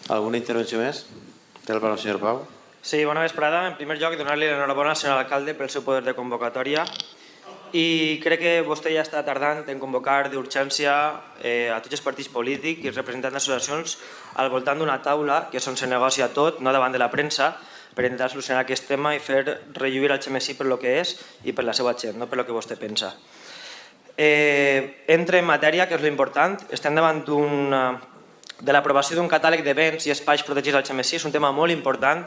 Alguna intervenció més? Té la paraula el senyor Pau. Sí, bona vesprada. En primer lloc, donar-li l'enhorabona al senyor alcalde pel seu poder de convocatòria i crec que vostè ja està tardant en convocar d'urgència a tots els partits polítics i els representants d'associacions al voltant d'una taula que és on se negocia tot, no davant de la premsa, per intentar solucionar aquest tema i fer relluir el Xemesí per lo que és i per la seva gent, no per lo que vostè pensa. Entre en matèria, que és l'important. Estem davant de l'aprovació d'un catàleg de béns i espais protegits al Xemesí. És un tema molt important,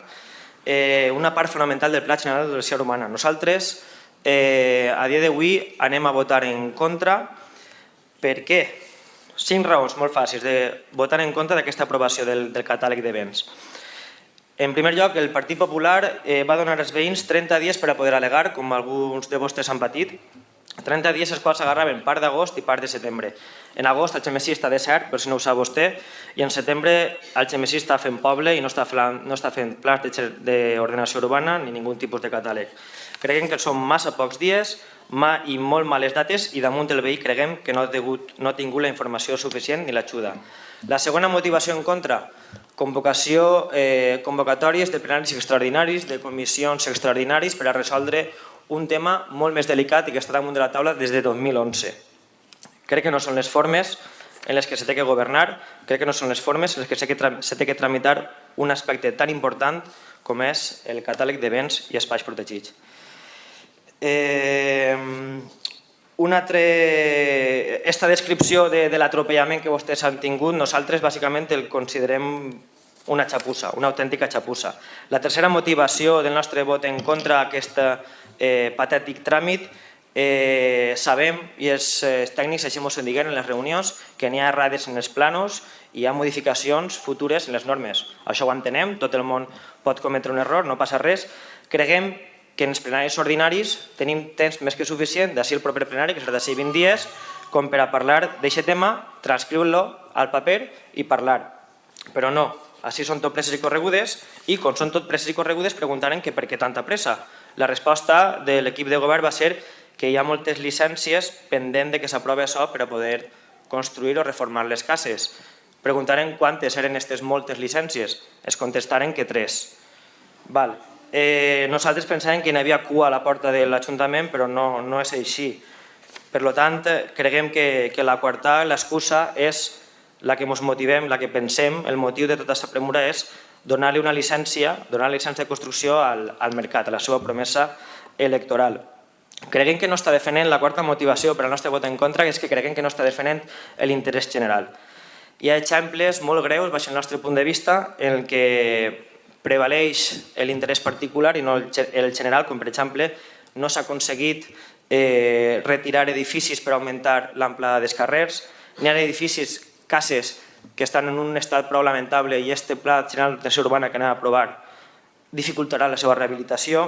una part fonamental del Pla General d'Ordenació Urbana. Nosaltres, a dia d'avui, anem a votar en contra. Per què? 5 raons molt fàcils de votar en contra d'aquesta aprovació del catàleg de béns. En primer lloc, el Partit Popular va donar als veïns 30 dies per a poder al·legar, com alguns de vostès han patit, 30 dies els quals s'agarraven part d'agost i part de setembre. En agost el Xemesí està desert, per si no ho sap vostè, i en setembre el Xemesí està fent poble i no està fent plans d'ordenació urbana ni ningú tipus de catàleg. Creiem que són massa pocs dies i molt males dates i damunt del veí creiem que no ha tingut la informació suficient ni l'ajuda. La segona motivació en contra, convocatòries de plenaris extraordinaris, de comissions extraordinaris per a resoldre un tema molt més delicat i que està damunt de la taula des de 2011. Crec que no són les formes en les que s'ha de governar, crec que no són les formes en les que s'ha de tramitar un aspecte tan important com és el catàleg de béns i espais protegits. Aquesta descripció de l'atropellament que vostès han tingut, nosaltres bàsicament el considerem una xapussa, una autèntica xapussa. La tercera motivació del nostre vot en contra d'aquest patètic tràmit, sabem, i els tècnics així ens ho diguen en les reunions, que n'hi ha errades en els planos i hi ha modificacions futures en les normes. Això ho entenem, tot el món pot cometre un error, no passa res. Creiem que en els plenaris ordinaris tenim temps més que suficient d'ací el proper plenari, que serà d'ací 20 dies, com per a parlar d'aquest tema, transcriure-lo al paper i parlar. Però no, així són tot presses i corregudes i com són tot presses i corregudes preguntaren que per què tanta pressa. La resposta de l'equip de govern va ser que hi ha moltes llicències pendent que s'aprovi això per a poder construir o reformar les cases. Preguntaren quantes eren aquestes moltes llicències. Es contestaren que 3. Nosaltres pensàvem que hi havia cua a la porta de l'Ajuntament, però no és així. Per tant, creiem que la quarta, l'excusa, és la que ens motivem, la que pensem, el motiu de tota aquesta premura és donar-li una llicència, donar la llicència de construcció al mercat, a la seva promesa electoral. Creiem que no està defendent la quarta motivació per al nostre vot en contra, que és que creiem que no està defendent l'interès general. Hi ha exemples molt greus, baix el nostre punt de vista, en què prevaleix l'interès particular i no el general, com per exemple no s'ha aconseguit retirar edificis per augmentar l'amplada dels carrers, n'hi ha edificis, cases que estan en un estat prou lamentable i aquest Pla General d'Ordenació Urbana que anem a aprovar dificultarà la seva rehabilitació.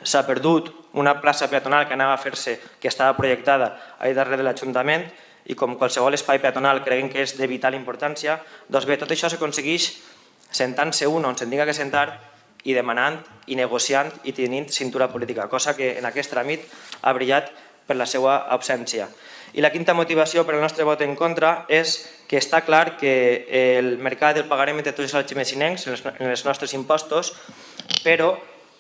S'ha perdut una plaça peatonal que anava a fer-se, que estava projectada allà darrere de l'Ajuntament i com qualsevol espai peatonal creiem que és de vital importància. Doncs bé, tot això s'aconsegueix sentant-se un on se'n tinga que sentar i demanant i negociant i tenint cintura política, cosa que en aquest tràmit ha brillat per la seva absència. I la quinta motivació per al nostre vot en contra és que està clar que el mercat el pagarem entre tots els xemesinencs en els nostres impostos, però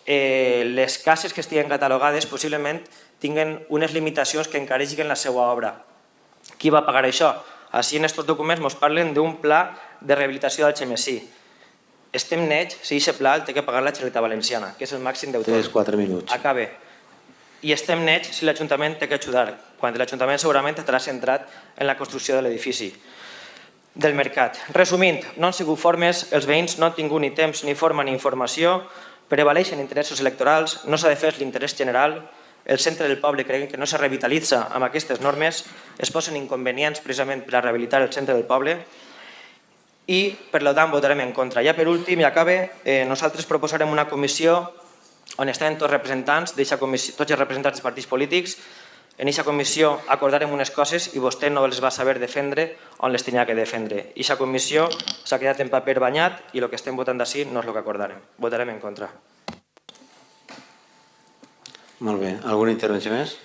les cases que estiguen catalogades possiblement tinguen unes limitacions que encareixin la seva obra. Qui va pagar això? Així en aquests documents ens parlen d'un pla de rehabilitació del Xemesí. Estem nets si aquest pla el té que pagar la Generalitat Valenciana, que és el màxim deutor. Tens 4 minuts. Acabe. I estem nets si l'Ajuntament té que ajudar, quan l'Ajuntament segurament estarà centrat en la construcció de l'edifici del mercat. Resumint, no han sigut formes, els veïns no han tingut ni temps, ni forma, ni informació, prevaleixen interessos electorals, no s'ha de fer l'interès general, el centre del poble creiem que no se revitalitza amb aquestes normes, es posen inconvenients precisament per a rehabilitar el centre del poble i per tant votarem en contra. Ja per últim, i acabe, nosaltres proposarem una comissió on estan tots els representants dels partits polítics. En aquesta comissió acordarem unes coses i vostè no les va saber defendre on les tenia que defendre. Aquesta comissió s'ha quedat en paper banyat i el que estem votant d'ací no és el que acordarem. Votarem en contra. Molt bé. Alguna intervenció més?